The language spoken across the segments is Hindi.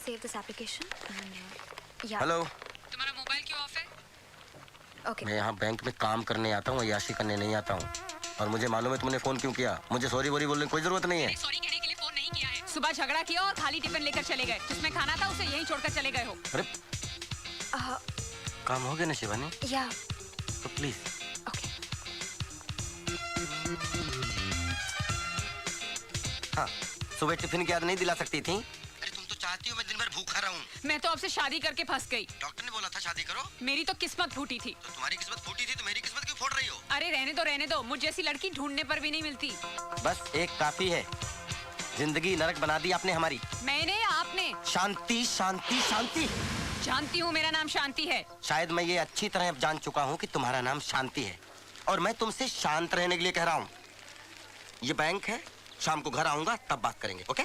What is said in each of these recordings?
save this application and yeah. Hello. तुम्हारा मोबाइल क्यों ऑफ है? Okay. मैं यहाँ बैंक में काम करने आता हूँ, याशी करने नहीं आता हूँ। और मुझे मालूम है तुमने फोन क्यों किया। मुझे सॉरी वोरी बोलने की कोई जरूरत नहीं है। सॉरी कहने के लिए फोन नहीं किया है। सुबह झगड़ा किया और खाली टिफिन लेकर चले गए। जिसमें खाना था उसे यहीं छोड़कर चले गए हो। अरे काम हो गया ना शिवानी? Yeah. तो प्लीज। Okay. हाँ, सुबह टिफिन की याद नहीं दिला सकती थी? अरे तुम तो चाहती हो मैं दिन भर भूखा रहूं। मैं तो आपसे शादी करके फंस गई। डॉक्टर ने बोला था शादी करो। मेरी तो किस्मत फूटी थी। तो तुम्हारी किस्मत फूटी थी तो मेरी किस्मत क्यों फोड़ रही हो? अरे रहने दो। मुझ जैसी लड़की ढूंढने पर भी नहीं मिलती। बस एक काफी है। जिंदगी नरक बना दी आपने हमारी। मैंने आपने। शांति शांति शांति। जानती हूँ मेरा नाम शांति है। शायद मैं ये अच्छी तरह जान चुका हूँ कि तुम्हारा नाम शांति है और मैं तुमसे शांत रहने के लिए कह रहा हूँ। ये बैंक है, शाम को घर आऊंगा तब बात करेंगे, ओके?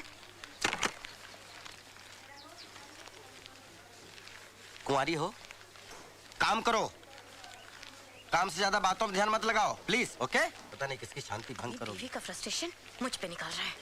कुंवारी हो, काम करो। काम से ज्यादा बातों पर ध्यान मत लगाओ, प्लीज, ओके? पता नहीं किसकी शांति भंग करो। बीवी का फ्रस्ट्रेशन मुझ पे निकाल रहा है।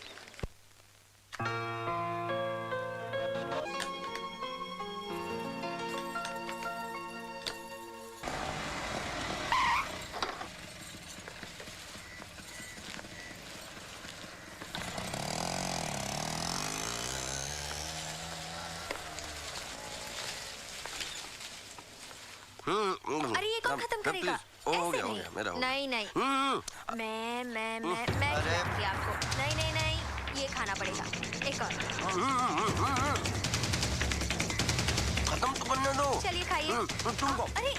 अरे ये कौन खत्म करेगा? हो गया मेरा हो गया। नहीं मैं खिलाऊंगी आपको। नहीं ये खाना पड़ेगा। एक और। खत्म तो करने दो। चलिए खाइए।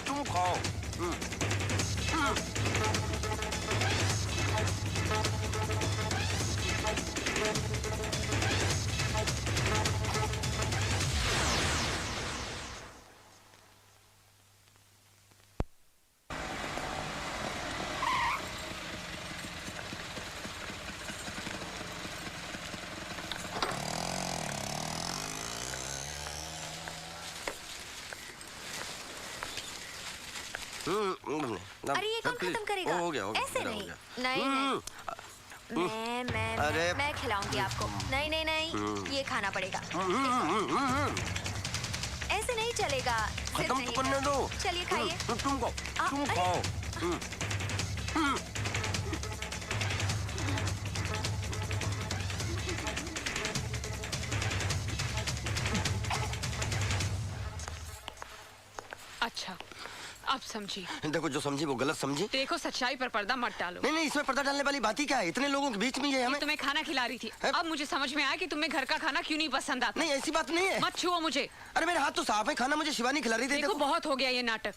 तुम खाओ। अरे ये कौन खत्म करेगा? हो गया ऐसे नहीं। मैं खिलाऊंगी आपको। नहीं ये खाना पड़ेगा। ऐसे नहीं चलेगा। खत्म तो करने दो। चलिए खाइए। तुम खाओ। अच्छा, अब समझी। देखो जो समझी वो गलत समझी। देखो सच्चाई पर पर्दा मत डालो। नहीं इसमें पर्दा डालने वाली बात ही क्या है? इतने लोगों के बीच में ये हमें। तुम्हें खाना खिला रही थी। अब मुझे समझ में आया कि तुम्हें घर का खाना क्यों नहीं पसंद आता। नहीं ऐसी बात नहीं है। मत छुओ मुझे। अरे मेरे हाथ तो साफ है, खाना मुझे शिवानी खिला रही थी। देखो बहुत हो गया ये नाटक।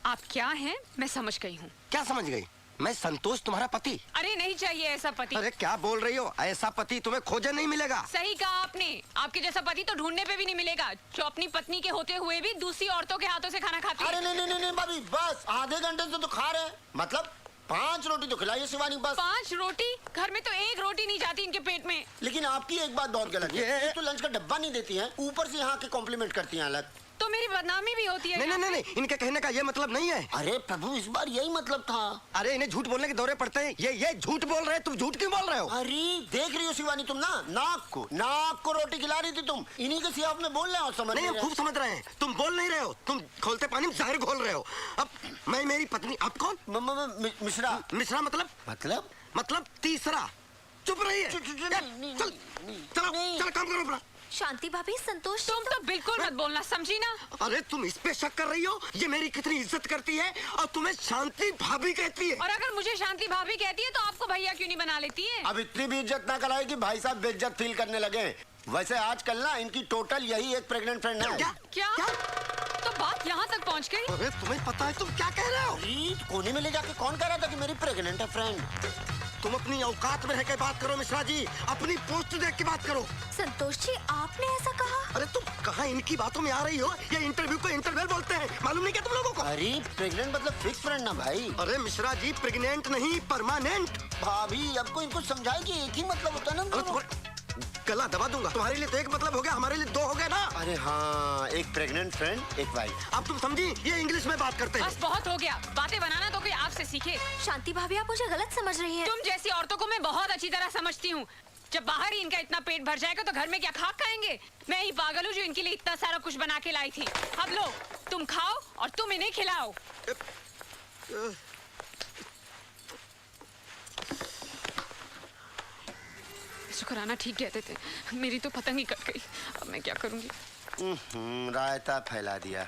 आप क्या हैं मैं समझ गई हूँ। क्या समझ गई? मैं संतोष तुम्हारा पति। अरे नहीं चाहिए ऐसा पति। अरे क्या बोल रही हो? ऐसा पति तुम्हें खोजे नहीं मिलेगा। सही कहा आपने। आपके जैसा पति तो ढूंढने पे भी नहीं मिलेगा जो अपनी पत्नी के होते हुए भी दूसरी औरतों के हाथों से खाना खाती है। अरे नहीं भाभी, बस आधे घंटे से तो खा रहे हैं। मतलब 5 रोटी तो खिलाइए शिवानी बस। 5 रोटी? घर में तो 1 रोटी नहीं जाती इनके पेट में। लेकिन आपकी एक बात बहुत गलत है। ये तो लंच का डब्बा नहीं देती हैं, ऊपर से यहाँ के कॉम्प्लीमेंट करती हैं अलग। तो मेरी बदनामी भी होती है। नहीं इनके कहने का ये मतलब नहीं है। अरे प्रभु इस बार यही मतलब था। अरे इन्हें झूठ बोलने के दौरे पड़ते हैं। ये झूठ बोल रहे हैं। तुम झूठ क्यों बोल रहे हो? अरे देख रही हो शिवानी तुम ना, नाक को रोटी खिला रही थी तुम। इन्हीं के सियाफ में बोल रहे हो। समझ नहीं खूब समझ रहे हैं। तुम बोल नहीं रहे हो, तुम खोलते पानी में जहर घोल रहे हो। अब मैं मेरी पत्नी, आप कौन? मिश्रा मतलब तीसरा। चुप रहिए। चलो काम करो अपना। शांति भाभी, संतोष तुम तो बिल्कुल मत बोलना, समझी ना? अरे तुम इस पे शक कर रही हो? ये मेरी कितनी इज्जत करती है और तुम्हें शांति भाभी कहती है। और अगर मुझे शांति भाभी कहती है तो आपको भैया क्यों नहीं बना लेती है? अब इतनी भी इज्जत ना कराए कि भाई साहब बेइज्जत फील करने लगे। वैसे आजकल ना इनकी टोटल यही एक प्रेग्नेंट फ्रेंड है। क्या? तो बात यहाँ तक पहुँच गई? अरे तुम्हें पता है तुम क्या कह रहे हो? कोने में ले जाके कौन कह रहा था कि मेरी प्रेग्नेंट है फ्रेंड? तुम अपनी औकात में रह के बात करो मिश्रा जी। अपनी पोस्ट देख के बात करो। संतोष जी आपने ऐसा कहा? अरे तुम कहाँ इनकी बातों में आ रही हो? ये इंटरव्यू को इंटरवल बोलते हैं, मालूम नहीं क्या तुम लोगों को? अरे प्रेग्नेंट मतलब फिक्स फ्रेंड ना भाई। अरे मिश्रा जी प्रेग्नेंट नहीं, परमानेंट। भाभी अब को इनको समझाएगी, एक ही मतलब होता है ना। गला दबा दूंगा। तुम्हारे लिए तो एक मतलब हो गया, हमारे लिए 2 हो गए ना। अरे हाँ, एक प्रेग्नेंट फ्रेंड, एक वाइफ। अब तुम समझी? ये इंग्लिश में बात करते हैं। बस बहुत हो गया। बातें बनाना तो कोई आपसे सीखे। शांति भाभी आप मुझे गलत समझ रही हैं। तुम जैसी औरतों को मैं बहुत अच्छी तरह समझती हूँ। जब बाहर ही इनका इतना पेट भर जाएगा तो घर में क्या खाक खाएंगे? मैं ही पागल हूँ जो इनके लिए इतना सारा कुछ बना के लाई थी। अब लो, तुम खाओ और तुम इन्हें खिलाओ। शुक्राना ठीक कहते थे, मेरी तो पतंग ही कट गई। अब मैं क्या करूंगी? रायता फैला दिया।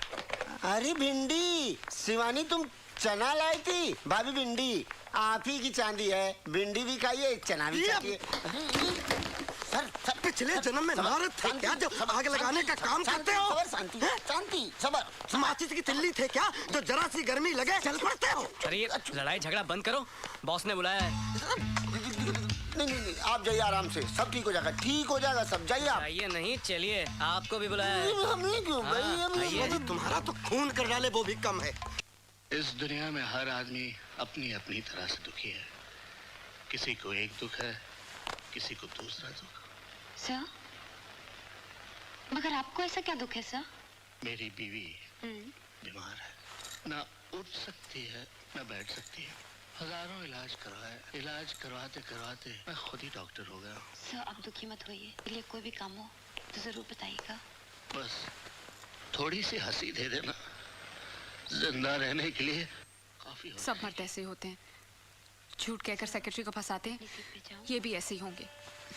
अरे भिंडी, शिवानी तुम चना लाई थी। भाभी भिंडी आप ही की चांदी है, भिंडी भी खाइए, चना भी खाइए। सर पिछले जन्म में नारद थे क्या जो आग लगाने का काम करते हो? शांति शांति सबर। माचिस की तिल्ली थे क्या जो जरा सी गर्मी लगे चल पड़ते हो? अरे ये लड़ाई झगड़ा बंद करो, बॉस ने बुलाया है। नहीं, आप जाइए आराम से, सब ठीक हो जाएगा, ठीक हो जाएगा सब। जाइए आप। आइए नहीं, चलिए, आपको भी बुलाया है। हमें क्यों भाई? यदि तुम्हारा तो खून कर डाले वो भी कम है। इस दुनिया में हर आदमी अपनी अपनी तरह से दुखी है। किसी को एक दुख है, किसी को दूसरा दुख। सर, मगर आपको ऐसा क्या दुख है सर? मेरी बीवी बीमार है, ना उठ सकती है ना बैठ सकती है। हजारों इलाज करवाए, इलाज करवाते करवाते मैं खुद ही डॉक्टर हो गया। सर आप दुखी मत होइए, इसलिए कोई भी काम हो तो जरूर बताइएगा। बस थोड़ी सी हंसी दे देना, जिंदा रहने के लिए काफी हो। सब मर्द ऐसे होते हैं, झूठ कहकर सेक्रेटरी को फंसाते हैं। सीट पे जाओ। ये भी ऐसे ही होंगे।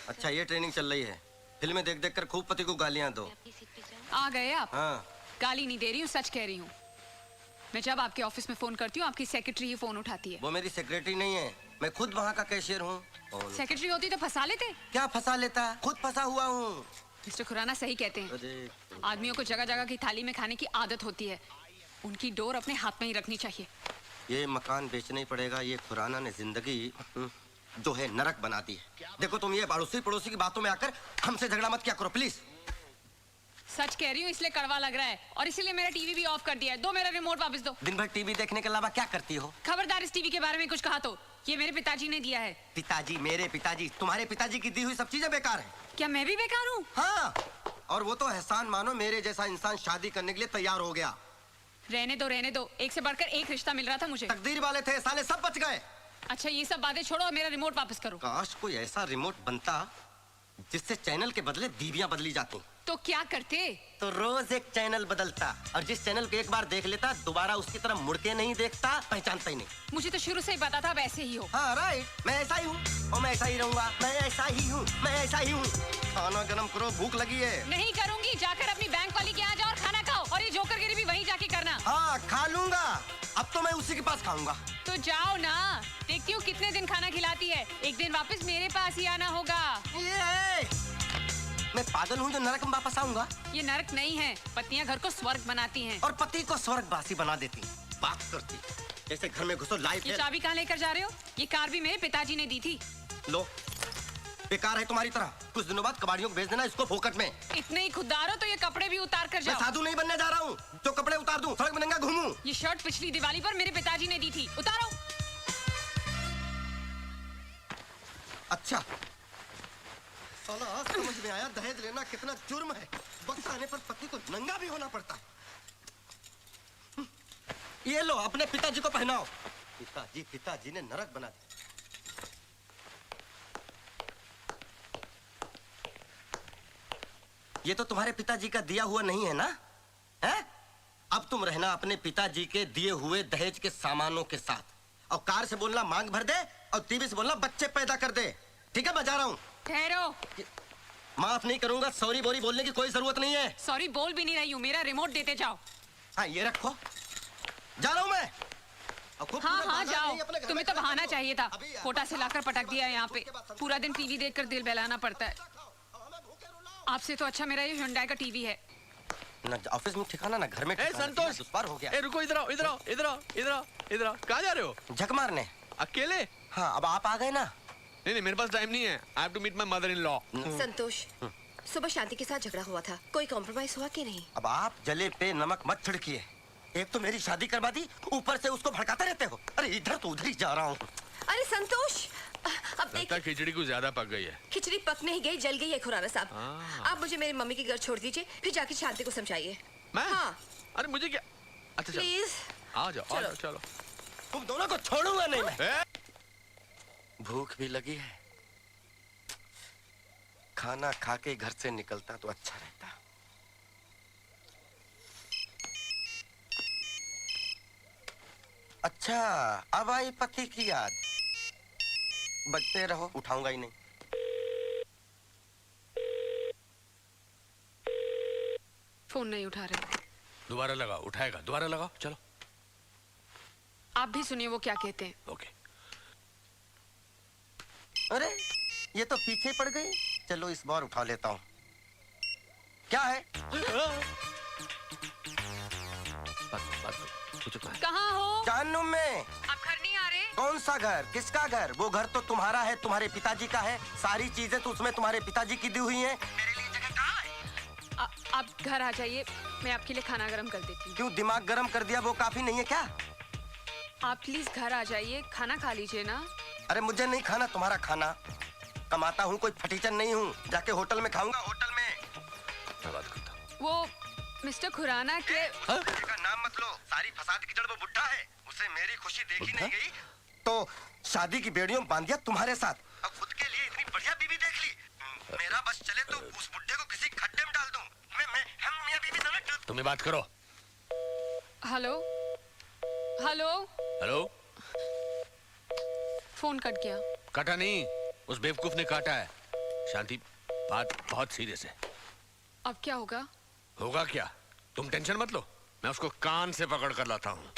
अच्छा ये ट्रेनिंग चल रही है, फिल्में देख देख कर खूब पति को गालियां दो। अपनी सीट पे जाओ। आ गए आप? हाँ गाली नहीं दे रही हूँ, सच कह रही हूँ। मैं जब आपके ऑफिस में फोन करती हूँ आपकी सेक्रेटरी ही फोन उठाती है। वो मेरी सेक्रेटरी नहीं है, मैं खुद वहाँ का कैशियर हूँ। सेक्रेटरी होती तो फंसा लेते। क्या फंसा लेता, खुद फंसा हुआ हूँ। मिस्टर खुराना सही कहते हैं, अरे आदमियों को जगह जगह की थाली में खाने की आदत होती है, उनकी डोर अपने हाथ में ही रखनी चाहिए। ये मकान बेचना ही पड़ेगा, ये खुराना ने जिंदगी जो है नरक बना दी है। देखो तुम ये पड़ोसी पड़ोसी की बातों में आकर हमसे झगड़ा मत क्या करो प्लीज। सच कह रही हूँ, इसलिए कड़वा लग रहा है और इसीलिए मेरा टीवी भी ऑफ कर दिया है। दो मेरा रिमोट वापस दो। दिन भर टीवी देखने के अलावा क्या करती हो? खबरदार इस टीवी के बारे में कुछ कहा तो, ये मेरे पिताजी ने दिया है। पिताजी, मेरे पिताजी, तुम्हारे पिताजी की दी हुई सब चीजें बेकार है। क्या मैं भी बेकार हूँ? हाँ, और वो तो एहसान मानो मेरे जैसा इंसान शादी करने के लिए तैयार हो गया। रहने दो, एक से बढ़कर एक रिश्ता मिल रहा था मुझे। तकदीर वाले थे, साले सब बच गए। अच्छा ये सब बातें छोड़ो और मेरा रिमोट वापस करो। काश कोई ऐसा रिमोट बनता जिससे चैनल के बदले बीवियां बदली जाती। तो क्या करते? तो रोज एक चैनल बदलता, और जिस चैनल को एक बार देख लेता दोबारा उसकी तरफ मुड़ के नहीं देखता, पहचानता ही नहीं। मुझे तो शुरू से ही पता था वैसे ही हो। हाँ राइट, मैं ऐसा ही हूँ और मैं ऐसा ही रहूंगा। मैं ऐसा ही हूँ, मैं ऐसा ही हूँ। खाना गरम करो, भूख लगी है। नहीं करूंगी, जाकर अपनी बैंक वाली के यहाँ जाओ और खाना खाओ, और ये जोकरगिरी भी वहीं जाके करना। हाँ खा लूंगा, अब तो मैं उसी के पास खाऊंगा। तो जाओ ना, देखती हूँ कितने दिन खाना खिलाती है। एक दिन वापस मेरे पास ही आना होगा। मैं पागल हूँ जो नरक में वापस आऊंगा? ये नरक नहीं है, पत्नियां घर को स्वर्ग बनाती हैं। और पति को स्वर्गवासी बना देती, बात करती जैसे घर में घुसो लाइट ये है। चाबी कहाँ लेकर जा रहे हो? ये कार भी मेरे पिताजी ने दी थी। लो, बेकार है तुम्हारी तरह। कुछ दिनों बाद कबाड़ियों को भेज देना इसको फोकट में। इतने ही खुददार हो तो ये कपड़े भी उतार कर मैं जाओ। साधु नहीं बनने जा रहा हूँ जो कपड़े उतार दूं, सड़क में नंगा घूमूं। ये शर्ट पिछली दिवाली पर मेरे पिताजी ने दी थी, उतारो। अच्छा साला आज समझ में आया दहेज लेना कितना जुर्म है। वक्त आने पर पति को नंगा भी होना पड़ता है। ये लो अपने पिताजी को पहनाओ। पिताजी ने नरक बना दिया। ये तो तुम्हारे पिताजी का दिया हुआ नहीं है ना? हैं? अब तुम रहना अपने पिताजी के दिए हुए दहेज के सामानों के साथ, और कार से बोलना मांग भर दे और टीवी से बोलना बच्चे पैदा कर दे। ठीक है, मैं जा रहा हूँ। ठहरो। माफ नहीं करूंगा, सॉरी बोरी बोलने की कोई जरूरत नहीं है। सॉरी बोल भी नहीं रही हूँ, मेरा रिमोट देते जाओ। हाँ ये रखो, जा रहा हूँ मैं। हाँ जाओ, तुम्हें तो बहाना चाहिए था। कोटा से लाकर पटक दिया यहाँ पे, पूरा दिन टीवी देखकर दिल बहलाना पड़ता है। आपसे तो अच्छा मेरा ये हुंडई का टीवी है। ना ऑफिस में ठिकाना ना घर में। संतोष, दुश्वार हो गया। रुको, इधर आओ, इधर आओ, इधर आओ, इधर आओ, इधर आओ। कहाँ जा रहे हो? झक मारने। अकेले? हाँ अब आप आ गए ना। नहीं, मेरे पास टाइम नहीं है। I have to meet my mother-in-law. संतोष, सुबह शांति के साथ झगड़ा हुआ था, कोई कॉम्प्रोमाइज हुआ कि नहीं? अब आप जले पे नमक मत छिड़किए। एक तो मेरी शादी करवा दी, ऊपर से उसको भड़काते रहते हो। अरे इधर तो उधर ही जा रहा हूँ। अरे संतोष, अब लगता है खिचड़ी कुछ ज्यादा पक गई है। खिचड़ी पक नहीं गई, जल गई है खुराना साहब। आप मुझे मेरी मम्मी के घर छोड़ दीजिए, फिर जाके शांति को समझाइए। मैं? हाँ। अरे मुझे क्या? अच्छा चलो। प्लीज आ जाओ, आ जाओ, चलो। तुम दोनों को छोड़ूंगा नहीं मैं। ए? भूख भी लगी है, खाना खा के घर से निकलता तो अच्छा रहता। अच्छा, अब आई पति की याद। बजते रहो, उठाऊंगा ही नहीं। फोन नहीं उठा रहे। दोबारा लगाओ, उठाएगा, दोबारा लगाओ, चलो। आप भी सुनिए वो क्या कहते हैं। ओके। अरे ये तो पीछे पड़ गई। चलो इस बार उठा लेता हूँ। क्या है? कहाँ हो? जहन्नुम में। आप घर नहीं आ रहे? कौन सा घर? किसका घर? वो घर तो तुम्हारा है, तुम्हारे पिताजी का है। सारी चीजें तो उसमें तुम्हारे पिताजी की दी हुई हैं। मेरे लिए जगह कहाँ है? आप घर आ जाइए, मैं आपके लिए खाना गरम कर देती हूँ। क्यों दिमाग गरम कर दिया? वो काफी नहीं है क्या? आप प्लीज घर आ जाइए, खाना खा लीजिए ना। अरे मुझे नहीं खाना तुम्हारा खाना। कमाता हूँ, कोई फटीचन नहीं हूँ। जाके होटल में खाऊंगा, होटल में। मैं बात करता हूँ। वो मिस्टर खुराना के का नाम मत लो। सारी फसाद की जड़ वो बुड्ढा है। उसे मेरी खुशी देखी नहीं गई तो शादी की बेड़ियों बांध दिया तुम्हारे साथ। अब खुद के लिए इतनी बढ़िया बीवी देख ली। मेरा बस चले तो उस बुड्ढे को किसी खड्डे में डाल दूं। हम मियां बीवी दोनों। तुम्हें बात करो। Hello hello hello. Phone cut गया। काटा नहीं, उस बेवकूफ ने काटा है। शांति, बात बहुत सीरियस है। अब क्या होगा? होगा क्या? तुम टेंशन मत लो, मैं उसको कान से पकड़ कर लाता हूँ।